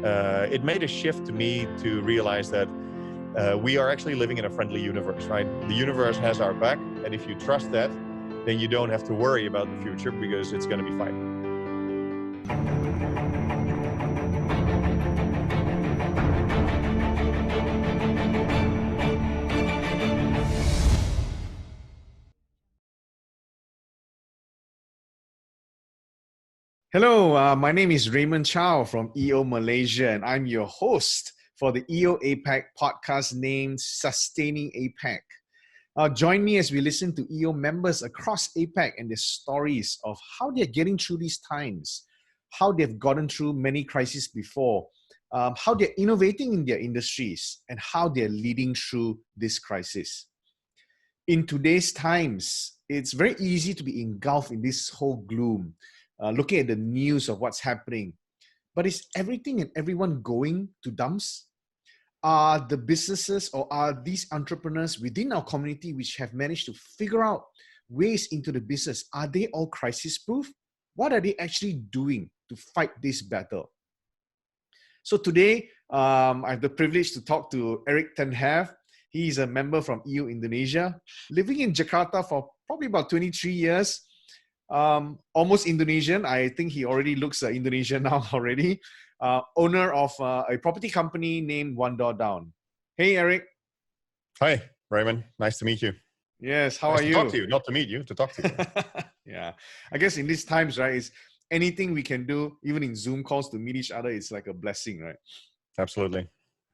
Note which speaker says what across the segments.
Speaker 1: it made a shift to me to realize that we are actually living in a friendly universe, right? The universe has our back, and if you trust that, then you don't have to worry about the future because it's going to be fine.
Speaker 2: Hello, my name is Raymond Chow from EO Malaysia, and I'm your host for the EO APAC podcast named Sustaining APAC. Join me as we listen to EO members across APAC and their stories of how they're getting through these times, how they've gotten through many crises before, how they're innovating in their industries, and how they're leading through this crisis. In today's times, it's very easy to be engulfed in this whole gloom, looking at the news of what's happening. But is everything and everyone going to dumps? Are the businesses or are these entrepreneurs within our community which have managed to figure out ways into the business, are they all crisis proof? What are they actually doing to fight this battle? So today, I have the privilege to talk to Erik Ten. He is a member from EO Indonesia, living in Jakarta for probably about 23 years. Almost Indonesian. I think he already looks Indonesian now already. Owner of a property company named One Door Down. Hey, Erik.
Speaker 1: Hi, Raymond. Nice to meet you.
Speaker 2: Yes, how
Speaker 1: nice
Speaker 2: are
Speaker 1: to
Speaker 2: you?
Speaker 1: Talk to you, not to meet you, to talk to you.
Speaker 2: Yeah, I guess in these times, right, is anything we can do, even in Zoom calls to meet each other, it's like a blessing, right?
Speaker 1: Absolutely.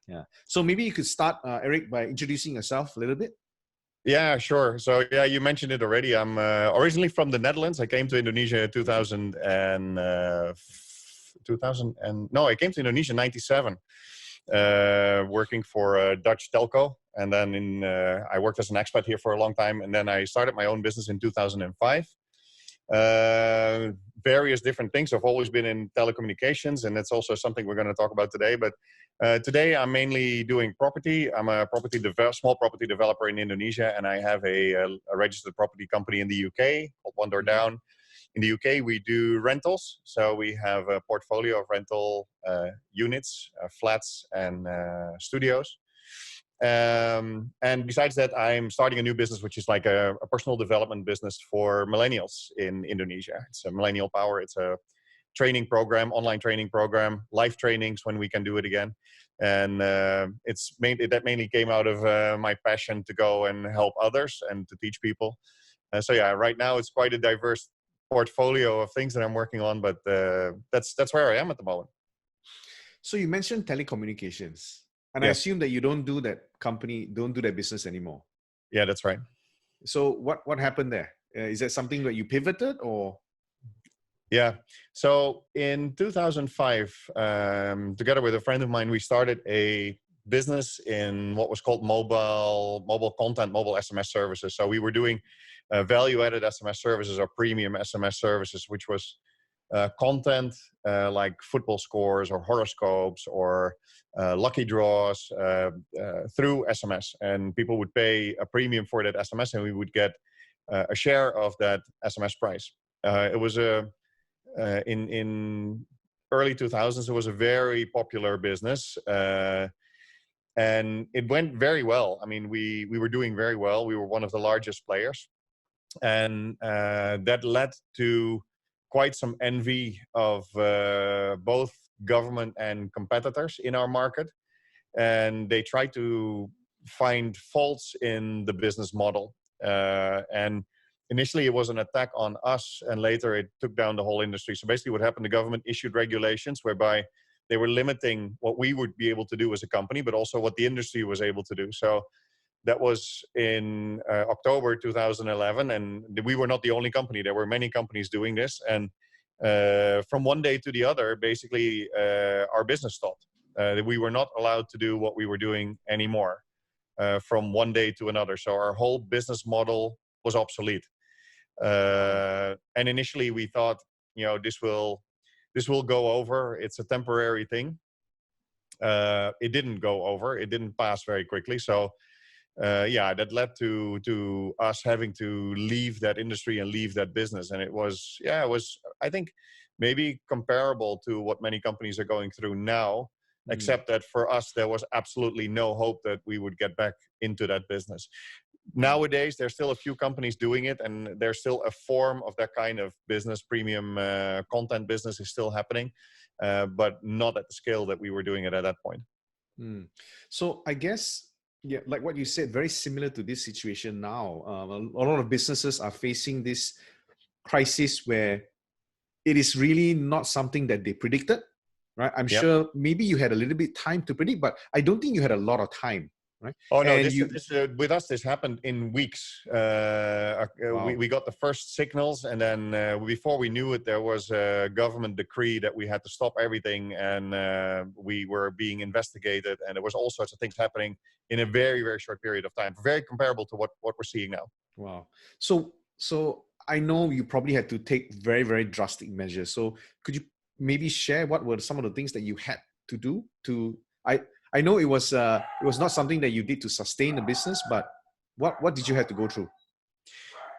Speaker 2: Yeah. So maybe you could start, Erik, by introducing yourself a little bit.
Speaker 1: Yeah, sure. So yeah, you mentioned it already. I'm originally from the Netherlands. I came to Indonesia in 2000 and I came to Indonesia in 97, working for a Dutch telco. And then I worked as an expat here for a long time. And then I started my own business in 2005. Various different things. I've always been in telecommunications, and that's also something we're going to talk about today. But today I'm mainly doing property. I'm a small property developer in Indonesia, and I have a registered property company in the UK called One Door Down. In the UK, we do rentals. So we have a portfolio of rental units, flats, and studios. And besides that, I'm starting a new business, which is like a personal development business for millennials in Indonesia. It's a Millennial Power. It's a training program, online training program, live trainings when we can do it again. And that mainly came out of my passion to go and help others and to teach people. So yeah, right now it's quite a diverse portfolio of things that I'm working on, but that's where I am at the moment.
Speaker 2: So you mentioned telecommunications. And
Speaker 1: Yes.
Speaker 2: I assume that you don't do that business anymore.
Speaker 1: Yeah, that's right.
Speaker 2: So what happened there? Is that something that you pivoted or?
Speaker 1: Yeah. So in 2005, together with a friend of mine, we started a business in what was called mobile content, mobile SMS services. So we were doing value-added SMS services or premium SMS services, which was content like football scores or horoscopes or lucky draws through SMS. And people would pay a premium for that SMS, and we would get a share of that SMS price. It was in early 2000s, it was a very popular business. And it went very well. I mean, we were doing very well. We were one of the largest players. And that led to quite some envy of both government and competitors in our market. And they tried to find faults in the business model. And initially it was an attack on us, and later it took down the whole industry. So basically what happened, the government issued regulations whereby they were limiting what we would be able to do as a company, but also what the industry was able to do. So that was in October 2011, and we were not the only company. There were many companies doing this, and from one day to the other, basically, our business stopped. We were not allowed to do what we were doing anymore from one day to another. So our whole business model was obsolete. And initially, we thought, this will go over. It's a temporary thing. It didn't go over. It didn't pass very quickly. So that led to us having to leave that industry and leave that business. And it was, I think maybe comparable to what many companies are going through now, except that for us, there was absolutely no hope that we would get back into that business. Nowadays, there's still a few companies doing it, and there's still a form of that kind of business. Premium content business is still happening, but not at the scale that we were doing it at that point.
Speaker 2: So I guess, yeah, like what you said, very similar to this situation now. A lot of businesses are facing this crisis where it is really not something that they predicted, right? I'm sure maybe you had a little bit time to predict, but I don't think you had a lot of time, right?
Speaker 1: Oh no!
Speaker 2: And
Speaker 1: With us, this happened in weeks.
Speaker 2: Wow.
Speaker 1: We got the first signals, and then before we knew it, there was a government decree that we had to stop everything, and we were being investigated, and there was all sorts of things happening in a very, very short period of time. Very comparable to what we're seeing now.
Speaker 2: Wow. So I know you probably had to take very, very drastic measures. So could you maybe share what were some of the things that you had to do to? I know it was not something that you did to sustain the business, but what did you have to go through?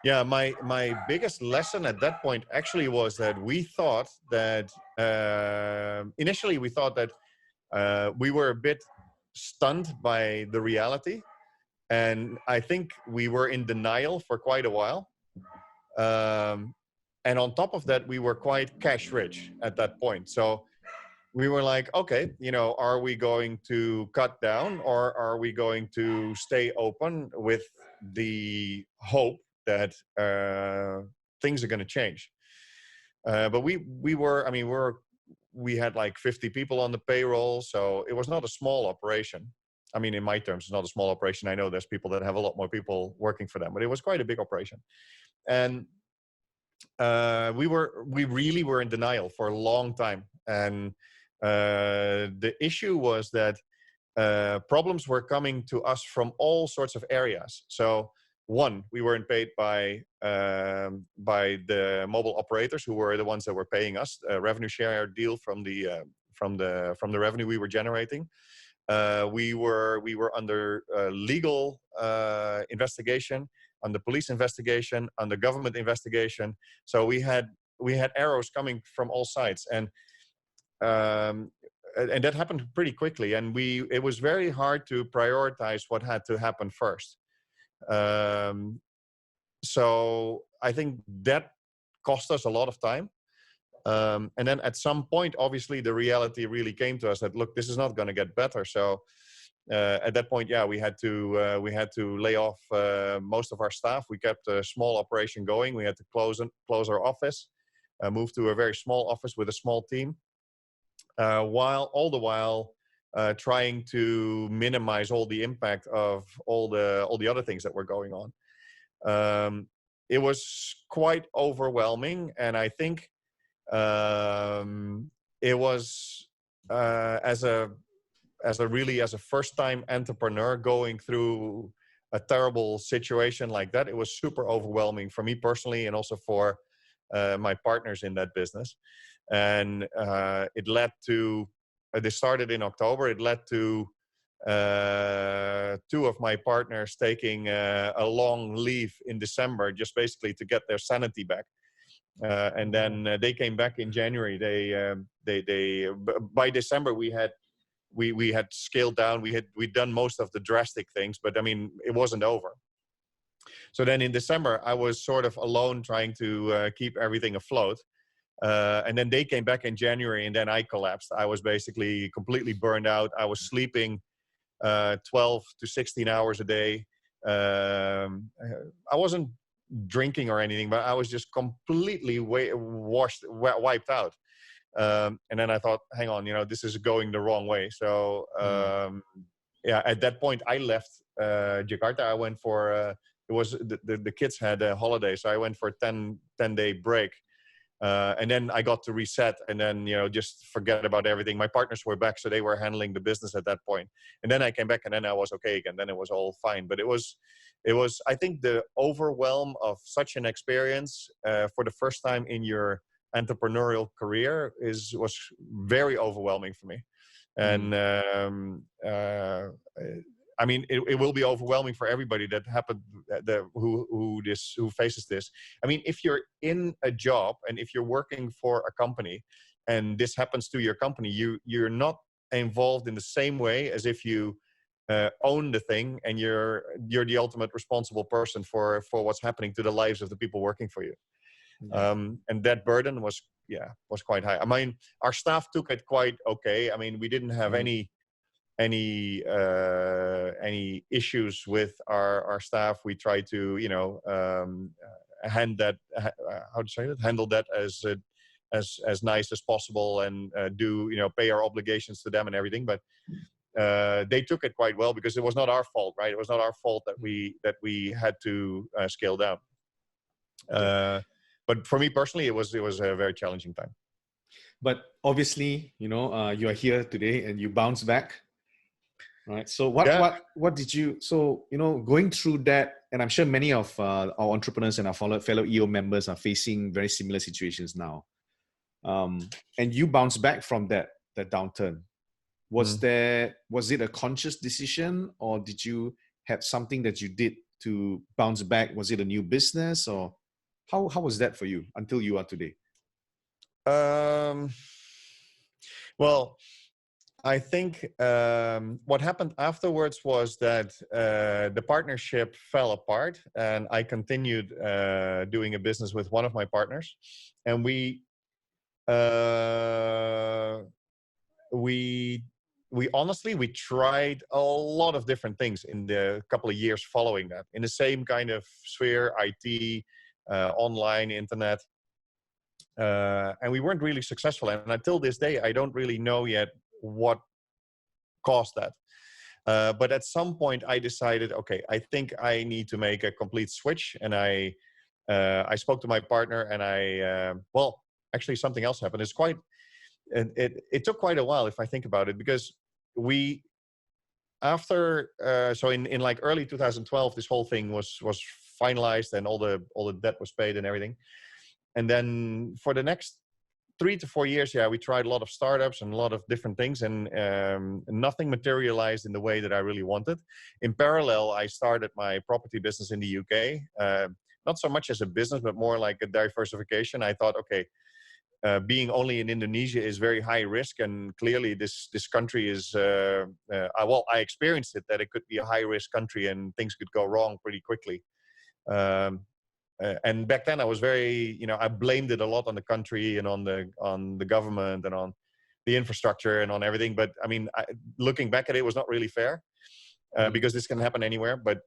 Speaker 1: Yeah, my biggest lesson at that point actually was that we thought that initially we thought that we were a bit stunned by the reality, and I think we were in denial for quite a while. And on top of that, we were quite cash rich at that point. So we were like, okay, are we going to cut down, or are we going to stay open with the hope that things are going to change? But we had like 50 people on the payroll, so it was not a small operation. I mean, in my terms, it's not a small operation. I know there's people that have a lot more people working for them, but it was quite a big operation. And we really were in denial for a long time. And the issue was that problems were coming to us from all sorts of areas. So one, we weren't paid by the mobile operators, who were the ones that were paying us a revenue share deal from the revenue we were generating. We were under legal investigation, under police investigation, under government investigation. So we had arrows coming from all sides, and that happened pretty quickly. And it was very hard to prioritize what had to happen first. So I think that cost us a lot of time. And then at some point, obviously, the reality really came to us that, look, this is not going to get better. So at that point, we had to lay off most of our staff. We kept a small operation going. We had to close our office, move to a very small office with a small team, all the while trying to minimize all the impact of all the other things that were going on. It was quite overwhelming, and I think it was as a first-time entrepreneur going through a terrible situation like that, it was super overwhelming for me personally, and also for my partners in that business. And it led to, this started in October, it led to two of my partners taking a long leave in December, just basically to get their sanity back. And then they came back in January. By December we had scaled down. We'd done most of the drastic things, but I mean, it wasn't over. So then in December, I was sort of alone trying to keep everything afloat. And then they came back in January, and then I collapsed. I was basically completely burned out. I was sleeping 12 to 16 hours a day. I wasn't drinking or anything, but I was just completely wiped out. And then I thought, hang on, this is going the wrong way. So at that point I left Jakarta. I went for it was the kids had a holiday, so I went for a 10-day break. And then I got to reset, and then just forget about everything. My partners were back, so they were handling the business at that point. And then I came back, and then I was okay again. Then it was all fine. But it was I think the overwhelm of such an experience for the first time in your entrepreneurial career was very overwhelming for me. And I mean, it will be overwhelming for everybody that happened, who faces this. I mean, if you're in a job and if you're working for a company, and this happens to your company, you're not involved in the same way as if you own the thing and you're the ultimate responsible person for what's happening to the lives of the people working for you. And that burden was quite high. I mean, our staff took it quite okay. I mean, we didn't have any issues with our staff. We tried to, handle that as nice as possible, and pay our obligations to them and everything. But they took it quite well, because it was not our fault, right? It was not our fault that we had to scale down. But for me personally, it was a very challenging time.
Speaker 2: But obviously, you are here today and you bounce back, right? So what did you? So going through that, and I'm sure many of our entrepreneurs and our fellow EO members are facing very similar situations now. And you bounced back from that downturn. Was it a conscious decision, or did you have something that you did to bounce back? Was it a new business, or how was that for you until you are today?
Speaker 1: Well, I think what happened afterwards was that the partnership fell apart, and I continued doing a business with one of my partners, and we honestly tried a lot of different things in the couple of years following that, in the same kind of sphere, IT, online, internet. And we weren't really successful. And until this day, I don't really know yet what caused that. But at some point I decided, okay, I think I need to make a complete switch. And I spoke to my partner, and actually something else happened. It took quite a while, if I think about it, because in like early 2012, this whole thing was finalized, and all the debt was paid and everything. And then for the next 3 to 4 years, we tried a lot of startups and a lot of different things, and nothing materialized in the way that I really wanted. In parallel, I started my property business in the UK, not so much as a business, but more like a diversification. I thought, okay, being only in Indonesia is very high risk, and clearly this country is, I experienced it, that it could be a high risk country and things could go wrong pretty quickly. And back then I was very, I blamed it a lot on the country and on the government and on the infrastructure and on everything. But I mean, looking back at it, was not really fair, because this can happen anywhere. But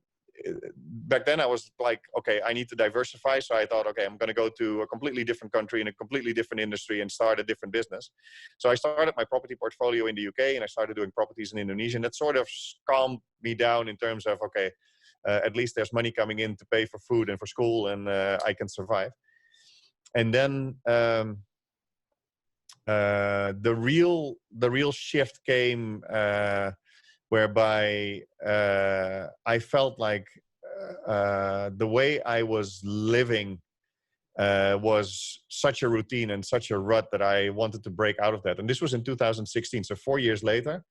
Speaker 1: back then I was like, okay, I need to diversify. So I thought, okay, I'm going to go to a completely different country in a completely different industry and start a different business. So I started my property portfolio in the UK, and I started doing properties in Indonesia. And that sort of calmed me down in terms of, okay, at least there's money coming in to pay for food and for school, and I can survive. And then the real shift came whereby I felt like the way I was living was such a routine and such a rut that I wanted to break out of that. And this was in 2016, so 4 years later.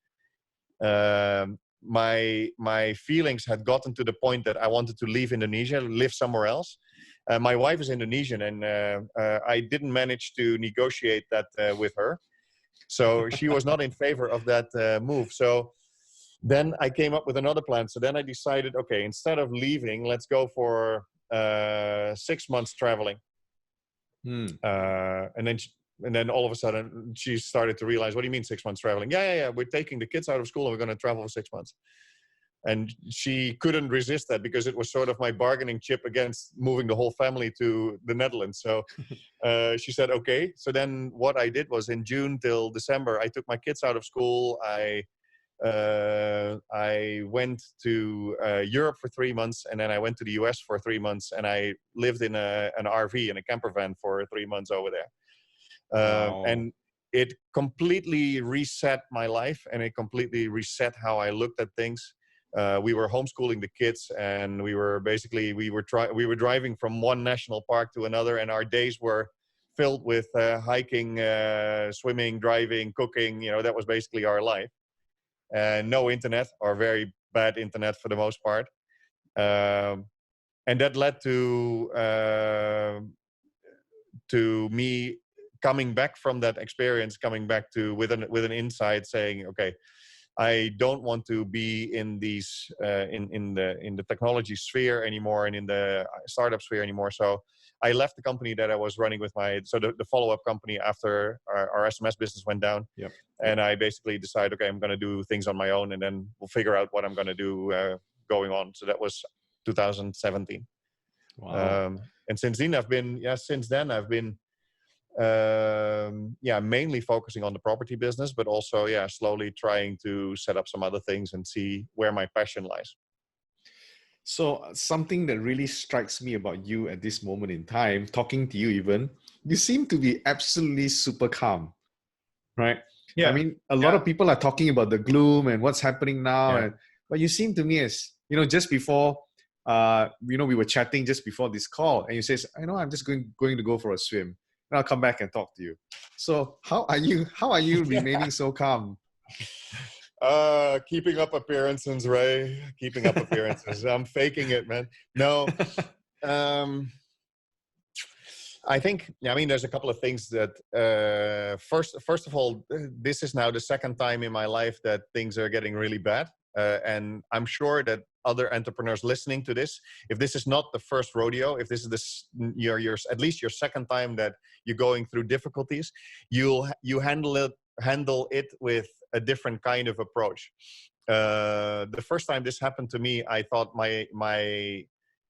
Speaker 1: My feelings had gotten to the point that I wanted to leave Indonesia, live somewhere else. My wife is Indonesian, and I didn't manage to negotiate that with her. So she was not in favor of that move. So then I came up with another plan. So then I decided, okay, instead of leaving, let's go for 6 months traveling. And then all of a sudden she started to realize, what do you mean 6 months traveling? Yeah. We're taking the kids out of school and we're going to travel for 6 months. And she couldn't resist that, because it was sort of my bargaining chip against moving the whole family to the Netherlands. So she said, okay. So then what I did was, in June till December, I took my kids out of school. I went to Europe for 3 months, and then I went to the US for 3 months, and I lived in an RV, in a camper van, for 3 months over there.
Speaker 2: Wow.
Speaker 1: And it completely reset my life, and it completely reset how I looked at things. We were homeschooling the kids, and we were driving from one national park to another, and our days were filled with hiking, swimming, driving, cooking. That was basically our life. And no internet, or very bad internet for the most part. And that led to me coming back from that experience, coming back to with an insight saying, okay, I don't want to be in these in the technology sphere anymore and in the startup sphere anymore. So I left the company that I was running with the follow-up company after our SMS business went down.
Speaker 2: Yep.
Speaker 1: And I basically decided, okay, I'm going to do things on my own, and then we'll figure out what I'm going to do going on. So that was 2017.
Speaker 2: Wow.
Speaker 1: And since then I've been mainly focusing on the property business, but also slowly trying to set up some other things and see where my passion lies.
Speaker 2: So something that really strikes me about you at this moment in time, talking to you even, you seem to be absolutely super calm, right?
Speaker 1: Yeah.
Speaker 2: I mean, a lot of people are talking about the gloom and what's happening now, but you seem to me as, just before, we were chatting just before this call, and you says, I'm just going to go for a swim, and I'll come back and talk to you. So how are you remaining so calm?
Speaker 1: Keeping up appearances, Ray. Keeping up appearances. I'm faking it, man. No. I think, there's a couple of things that, first of all, this is now the second time in my life that things are getting really bad. And I'm sure that other entrepreneurs listening to this, if this is not the first rodeo, if this is your at least your second time that you're going through difficulties, you handle it with a different kind of approach. The first time this happened to me, I thought my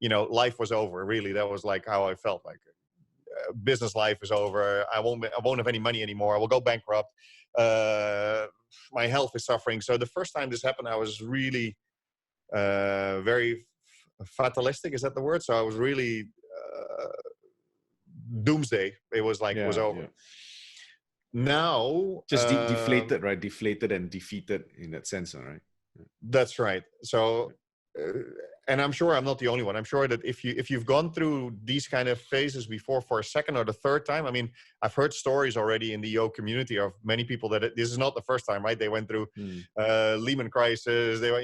Speaker 1: life was over. Really, that was like how I felt. Like business life is over. I won't have any money anymore. I will go bankrupt. My health is suffering. So the first time this happened, I was really very fatalistic. Is that the word? So I was really doomsday. It was like it was over. Yeah. Now
Speaker 2: just deflated, right? Deflated and defeated in that sense, all right?
Speaker 1: That's right. So and I'm sure I'm not the only one. I'm sure that if you've gone through these kind of phases before for a second or the third time, I've heard stories already in the EO community of many people that this is not the first time, right? They went through Lehman crisis. They were,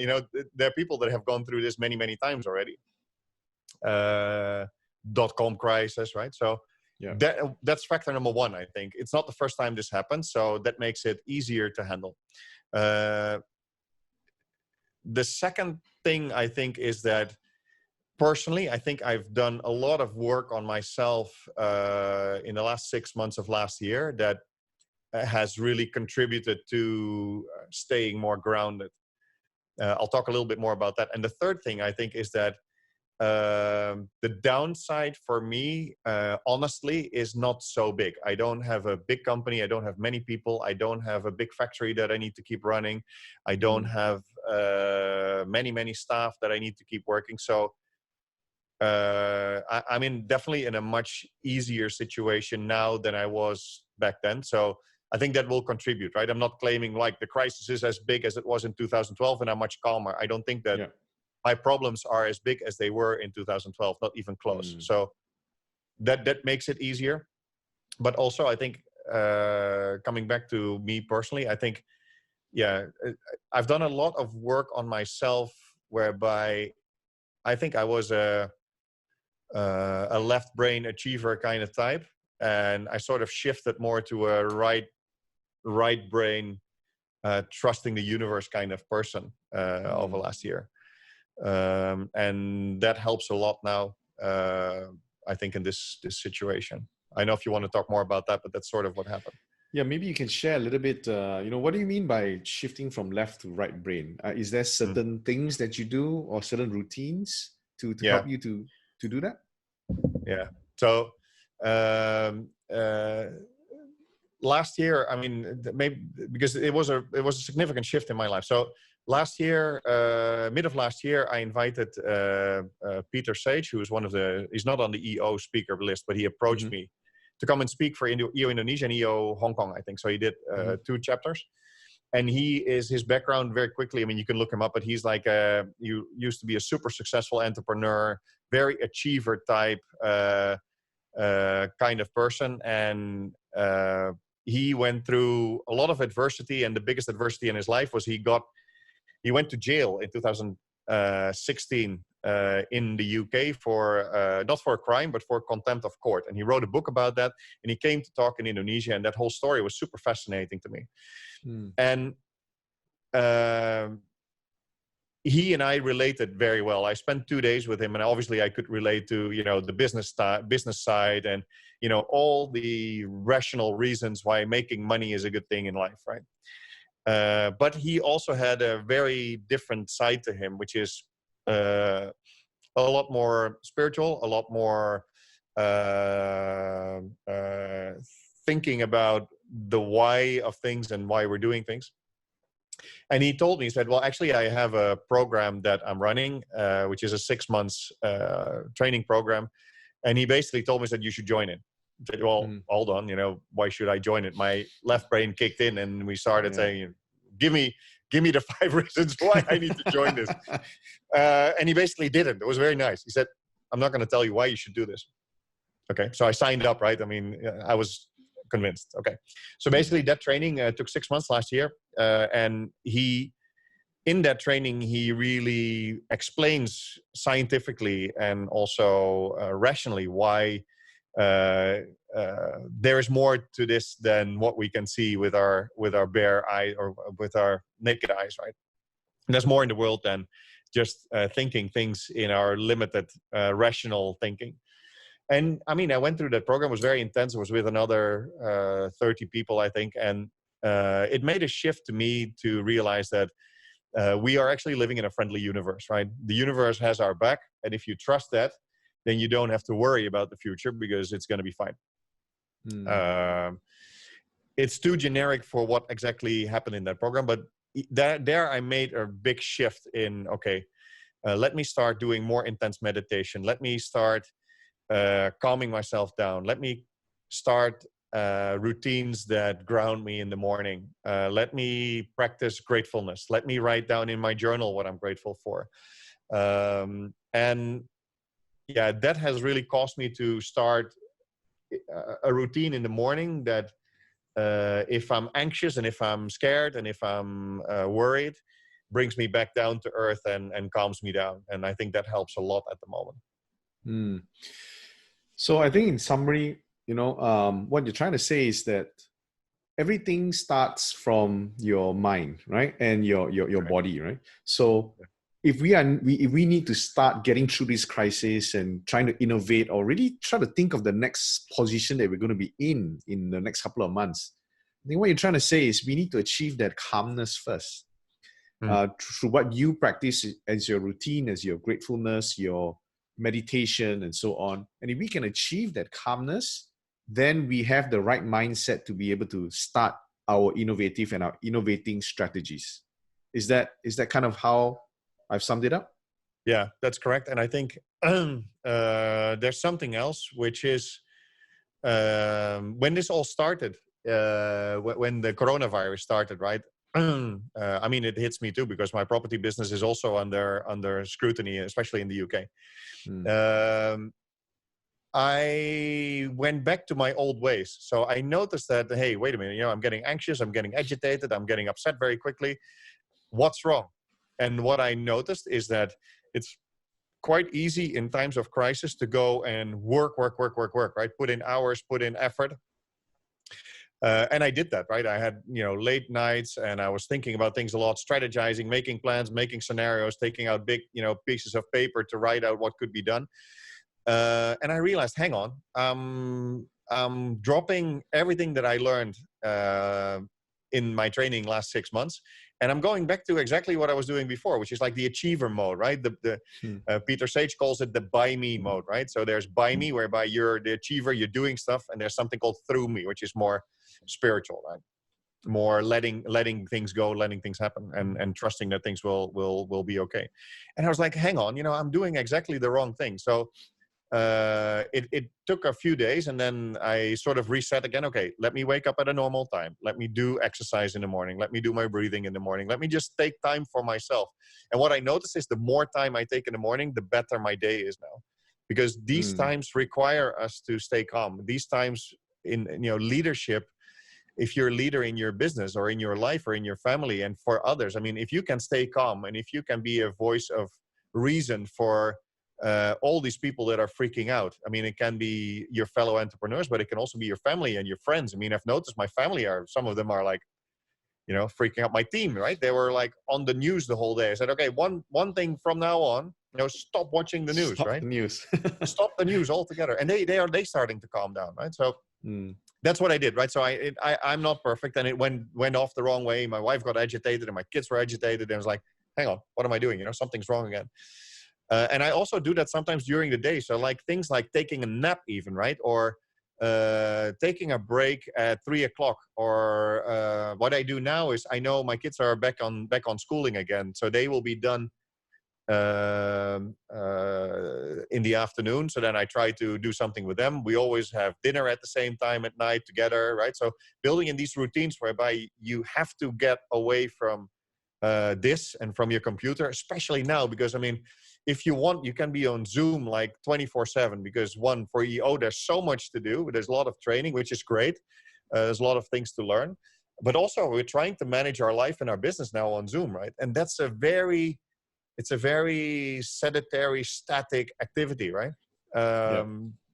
Speaker 1: there are people that have gone through this many, many times already. .com crisis, right? So that's factor number one, I think. It's not the first time this happens, so that makes it easier to handle. The second thing I think is that personally, I think I've done a lot of work on myself in the last 6 months of last year that has really contributed to staying more grounded. I'll talk a little bit more about that. And the third thing I think is that the downside for me, honestly, is not so big. I don't have a big company. I don't have many people. I don't have a big factory that I need to keep running. I don't have many staff that I need to keep working. So I'm definitely in a much easier situation now than I was back then. So I think that will contribute, right? I'm not claiming like the crisis is as big as it was in 2012 and I'm much calmer. I don't think that my problems are as big as they were in 2012, not even close. So that makes it easier. But also I think coming back to me personally, I think, I've done a lot of work on myself whereby I think I was a left brain achiever kind of type. And I sort of shifted more to a right brain, trusting the universe kind of person over last year. And that helps a lot now, I think, in this situation. I know if you want to talk more about that, but that's sort of what happened.
Speaker 2: Yeah, maybe you can share a little bit, what do you mean by shifting from left to right brain? Is there certain things that you do or certain routines to help you to do that?
Speaker 1: Yeah. So last year, maybe because it was a significant shift in my life. So last year, mid of last year, I invited Peter Sage, who is he's not on the EO speaker list, but he approached me to come and speak for EO Indonesia and EO Hong Kong, I think. So he did 2 chapters. And his background very quickly, you can look him up, but he's like, you used to be a super successful entrepreneur, very achiever type kind of person. And he went through a lot of adversity, and the biggest adversity in his life was he got he went to jail in 2016 in the UK for not for a crime, but for contempt of court. And he wrote a book about that. And he came to talk in Indonesia, and that whole story was super fascinating to me. And he and I related very well. I spent 2 days with him, and obviously I could relate to, the business side and, all the rational reasons why making money is a good thing in life, right? But he also had a very different side to him, which is a lot more spiritual, a lot more thinking about the why of things and why we're doing things. And he told me, he said, well, actually, I have a program that I'm running, which is a 6 months training program. And he basically told me, said, you should join it. I said, well, hold on, why should I join it? My left brain kicked in, and we started saying, give me the 5 reasons why I need to join this. And he basically did it. It was very nice. He said, I'm not going to tell you why you should do this. Okay, so I signed up, right? I mean, I was convinced. Okay, so basically that training took 6 months last year, and in that training he really explains scientifically and also rationally why there is more to this than what we can see with our bare eye or with our naked eyes, right? And there's more in the world than just thinking things in our limited rational thinking. And I mean, I went through that program. It was very intense. It was with another 30 people, I think. And it made a shift to me to realize that we are actually living in a friendly universe, right? The universe has our back. And if you trust that, then you don't have to worry about the future because it's going to be fine. It's too generic for what exactly happened in that program. But there I made a big shift in, okay, let me start doing more intense meditation. Let me start calming myself down. Let me start routines that ground me in the morning. Let me practice gratefulness. Let me write down in my journal what I'm grateful for. And yeah, that has really caused me to start a routine in the morning that if I'm anxious and if I'm scared and if I'm worried, brings me back down to earth and calms me down. And I think that helps a lot at the moment.
Speaker 2: So I think in summary, what you're trying to say is that everything starts from your mind, right? And your body, right? So if we need to start getting through this crisis and trying to innovate or really try to think of the next position that we're going to be in the next couple of months, I think what you're trying to say is we need to achieve that calmness first. Through what you practice as your routine, as your gratefulness, your meditation, and so on. And if we can achieve that calmness, then we have the right mindset to be able to start our innovative and our innovating strategies. Is that kind of how I've summed it up?
Speaker 1: Yeah, that's correct. And I think there's something else, which is when this all started, when the coronavirus started, right? I mean, it hits me too because my property business is also under scrutiny, especially in the UK. I went back to my old ways. So I noticed that, hey, wait a minute, I'm getting anxious, I'm getting agitated, I'm getting upset very quickly. What's wrong? And what I noticed is that it's quite easy in times of crisis to go and work, right? Put in hours, put in effort. And I did that, right? I had, late nights and I was thinking about things a lot, strategizing, making plans, making scenarios, taking out big, pieces of paper to write out what could be done. And I realized, hang on, I'm dropping everything that I learned in my training last 6 months. And I'm going back to exactly what I was doing before, which is like the achiever mode, right? Peter Sage calls it the by me mode, right? So there's by me, whereby you're the achiever, you're doing stuff. And there's something called through me, which is more spiritual, right? More letting things go, letting things happen, and trusting that things will be okay. And I was like, hang on, I'm doing exactly the wrong thing. So it took a few days, and then I sort of reset again. Okay, let me wake up at a normal time. Let me do exercise in the morning. Let me do my breathing in the morning. Let me just take time for myself. And what I noticed is the more time I take in the morning, the better my day is now. Because these times require us to stay calm. These times in leadership if you're a leader in your business or in your life or in your family and for others, I mean, if you can stay calm and if you can be a voice of reason for all these people that are freaking out. I mean, it can be your fellow entrepreneurs, but it can also be your family and your friends. I mean, I've noticed my family some of them are like, freaking out. My team, right? They were like on the news the whole day. I said, okay, one thing from now on, stop watching the news,
Speaker 2: Stop
Speaker 1: right?
Speaker 2: the news.
Speaker 1: Stop the news altogether. And they starting to calm down, right? So that's what I did, right? So I'm not perfect, and it went off the wrong way. My wife got agitated, and my kids were agitated, and I was like, hang on, what am I doing? Something's wrong again. And I also do that sometimes during the day. So like things like taking a nap even, right? Or taking a break at 3:00, or what I do now is I know my kids are back on schooling again, so they will be done in the afternoon. So then I try to do something with them. We always have dinner at the same time at night together, right? So building in these routines whereby you have to get away from this and from your computer, especially now, because I mean, if you want, you can be on Zoom like 24/7, because one, for EO, there's so much to do. There's a lot of training, which is great. There's a lot of things to learn, but also we're trying to manage our life and our business now on Zoom, right? And it's a very sedentary, static activity, right?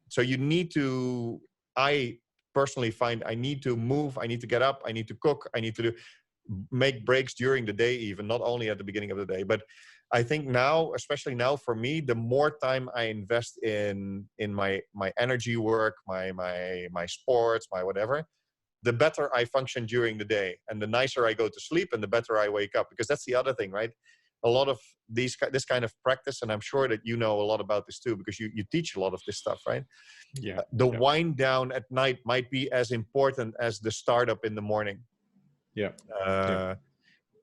Speaker 1: So you need to, I personally find I need to move, I need to get up, I need to cook, I need to make breaks during the day, even not only at the beginning of the day. But I think now, especially now for me, the more time I invest in my energy work, my sports, my whatever, the better I function during the day, and the nicer I go to sleep, and the better I wake up. Because that's the other thing, right? A lot of this kind of practice, and I'm sure that you know a lot about this too, because you teach a lot of this stuff, right? The wind down at night might be as important as the startup in the morning.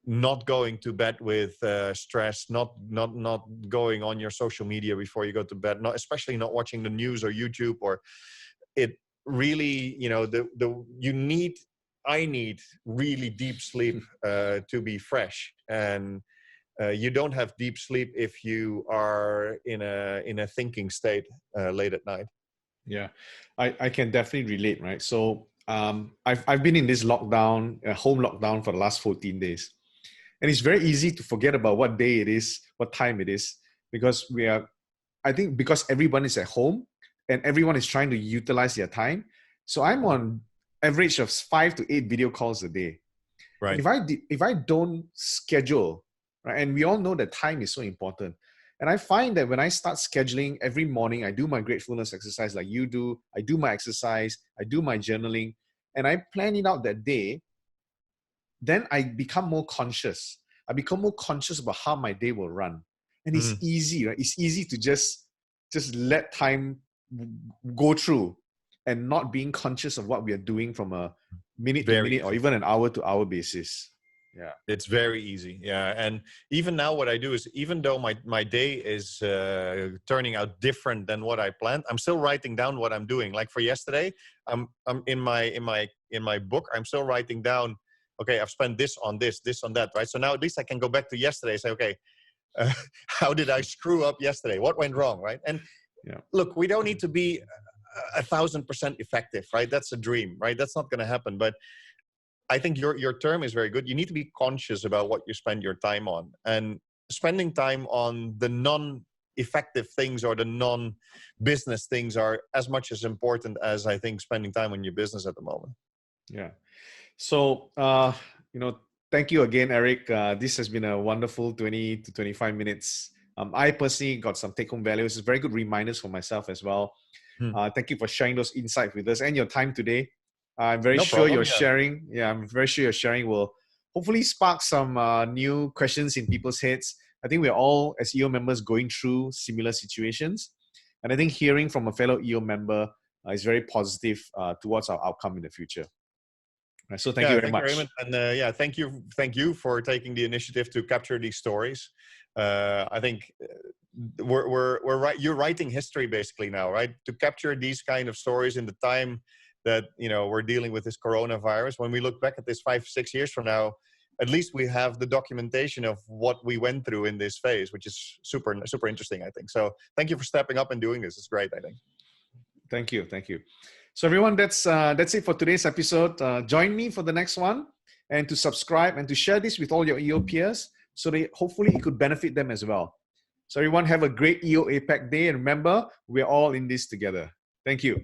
Speaker 1: Not going to bed with stress, not going on your social media before you go to bed, especially not watching the news or YouTube, or it really, I need really deep sleep to be fresh. And you don't have deep sleep if you are in a thinking state late at night.
Speaker 2: Yeah, I can definitely relate, right? So I've been in this lockdown, home lockdown, for the last 14 days. And it's very easy to forget about what day it is, what time it is, because I think because everyone is at home and everyone is trying to utilize their time. So I'm on average of 5 to 8 video calls a day.
Speaker 1: Right.
Speaker 2: And if I don't schedule, right, and we all know that time is so important. And I find that when I start scheduling every morning, I do my gratefulness exercise like you do, I do my exercise, I do my journaling, and I plan it out that day, then I become more conscious. I become more conscious about how my day will run. And it's easy, right? It's easy to just let time go through and not being conscious of what we are doing from a minute to minute or even an hour to hour basis. Yeah.
Speaker 1: It's very easy. Yeah. And even now what I do is, even though my day is turning out different than what I planned, I'm still writing down what I'm doing. Like for yesterday, I'm in my book, I'm still writing down, okay, I've spent this on that, right? So now at least I can go back to yesterday and say, okay, how did I screw up yesterday? What went wrong, right? And look, we don't need to be 1,000% effective, right? That's a dream, right? That's not going to happen. But I think your term is very good. You need to be conscious about what you spend your time on, and spending time on the non-effective things or the non-business things are as much as important as I think spending time on your business at the moment.
Speaker 2: Yeah. So, thank you again, Erik. This has been a wonderful 20 to 25 minutes. I personally got some take-home values. It's very good reminders for myself as well. Thank you for sharing those insights with us and your time today. I'm very sure your sharing. Yeah, I'm very sure your sharing will hopefully spark some new questions in people's heads. I think we're all, as EO members, going through similar situations, and I think hearing from a fellow EO member is very positive towards our outcome in the future. Right, so thank you very much.
Speaker 1: And thank you for taking the initiative to capture these stories. I think we're right. You're writing history basically now, right? To capture these kind of stories in the time that we're dealing with this coronavirus. When we look back at this 5-6 years from now, at least we have the documentation of what we went through in this phase, which is super interesting, I think. So thank you for stepping up and doing this. It's great, I think.
Speaker 2: Thank you. So everyone, that's it for today's episode. Join me for the next one, and to subscribe and to share this with all your EO peers, so that hopefully it could benefit them as well. So everyone, have a great EO APAC day, and remember, we're all in this together. Thank you.